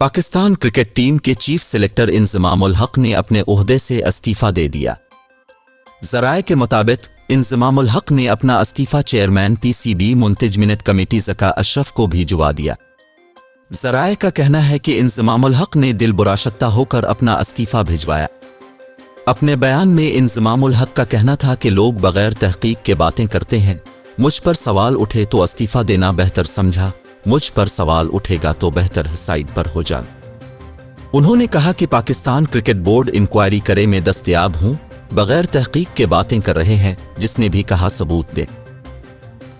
Pakistan cricket team के chief selector Inzamamul हक ने अपने ओहदे से इस्तीफा दे दिया। ज़राए के मुताबिक इंज़मामुल हक ने अपना इस्तीफा चेयरमैन पीसीबी मुंतजमिनत कमेटी ज़का अशरफ को भिजवा दिया। ज़राए का कहना है कि इंज़मामुल हक ने दिल बुराशत्ता होकर अपना इस्तीफा भिजवाया। अपने बयान में इंज़मामुल हक का कहना था कि लोग बगैर तहकीक के बातें करते हैं, मुझ पर सवाल उठे तो इस्तीफा देना बेहतर समझा, मुझ पर सवाल उठेगा तो बेहतर साइड पर हो जा। उन्होंने कहा कि पाकिस्तान क्रिकेट बोर्ड इंक्वायरी करे में दस्तयाब हूं, बगैर तहकीक के बातें कर रहे हैं, जिसने भी कहा सबूत दे।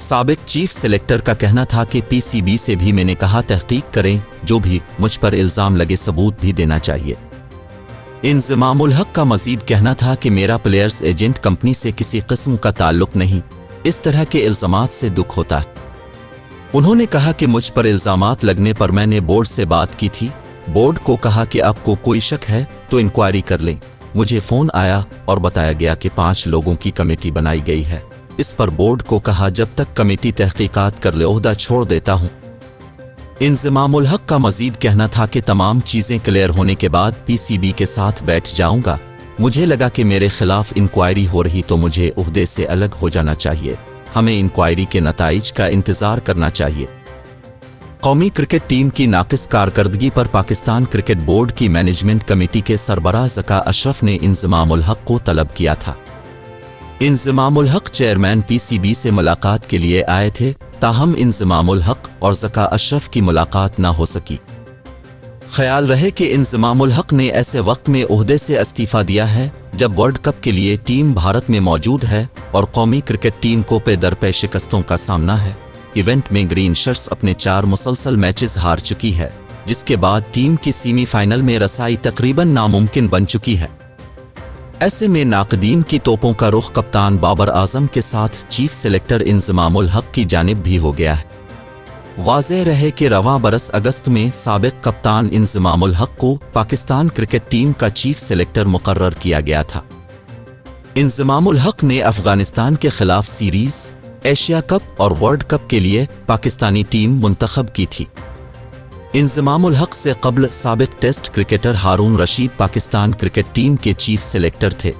साबिक चीफ सेलेक्टर का कहना था कि पीसीबी से भी मैंने कहा तहकीक करें, जो भी मुझ पर इल्जाम लगे सबूत भी देना चाहिए। इंज़मामुल हक का मजीद कहना था कि मेरा प्लेयर्स एजेंट कंपनी से किसी किस्म का ताल्लुक नहीं, इस तरह के इल्जामात से दुख होता है। उन्होंने कहा कि मुझ पर इल्जामात लगने पर मैंने बोर्ड से बात की थी, बोर्ड को कहा कि आपको कोई शक है तो इंक्वायरी कर लें। मुझे फ़ोन आया और बताया गया कि 5 लोगों की कमेटी बनाई गई है। इस पर बोर्ड को कहा जब तक कमेटी तहकीकात कर ले ओहदा छोड़ देता हूं। इंज़मामुल हक का मजीद कहना था कि तमाम चीज़ें क्लियर होने के बाद पीसीबी के साथ बैठ जाऊंगा। मुझे लगा कि मेरे खिलाफ इंक्वायरी हो रही तो मुझे ओहदे से अलग हो जाना चाहिए। हमें इंक्वायरी के नताइज का इंतज़ार करना चाहिए। कौमी क्रिकेट टीम की नाकिस कारकर्दगी पर पाकिस्तान क्रिकेट बोर्ड की मैनेजमेंट कमेटी के सरबराह ज़का अशरफ ने इंज़मामुल हक को तलब किया था। इंज़मामुल हक चेयरमैन पीसीबी से मुलाकात के लिए आए थे, ताहम इंज़मामुल हक और ज़का अशरफ की मुलाकात ना हो सकी। ख्याल रहे कि इंज़मामुल हक ने ऐसे वक्त में ओहदे से इस्तीफा दिया है जब वर्ल्ड कप के लिए टीम भारत में मौजूद है और कौमी क्रिकेट टीम को पे दर पे शिकस्तों का सामना है। इवेंट में ग्रीन शर्ट्स अपने 4 मुसलसल मैचेस हार चुकी है, जिसके बाद टीम की सेमीफाइनल में रसाई तकरीबन नामुमकिन बन चुकी है। ऐसे में नाकदीन की तोपों का रुख कप्तान बाबर आजम के साथ चीफ सेलेक्टर इंज़मामुल हक की जानिब भी हो गया है। वाज़ेह रहे कि रवां बरस अगस्त में साबिक कप्तान इंज़मामुल हक को पाकिस्तान क्रिकेट टीम का चीफ सेलेक्टर मुकर्रर किया गया था। इंज़मामुल हक ने अफगानिस्तान के खिलाफ सीरीज, एशिया कप और वर्ल्ड कप के लिए पाकिस्तानी टीम मुंतखब की थी। इंज़मामुल हक से कब्ल साबिक टेस्ट क्रिकेटर हारून रशीद पाकिस्तान क्रिकेट टीम के चीफ सेलेक्टर थे।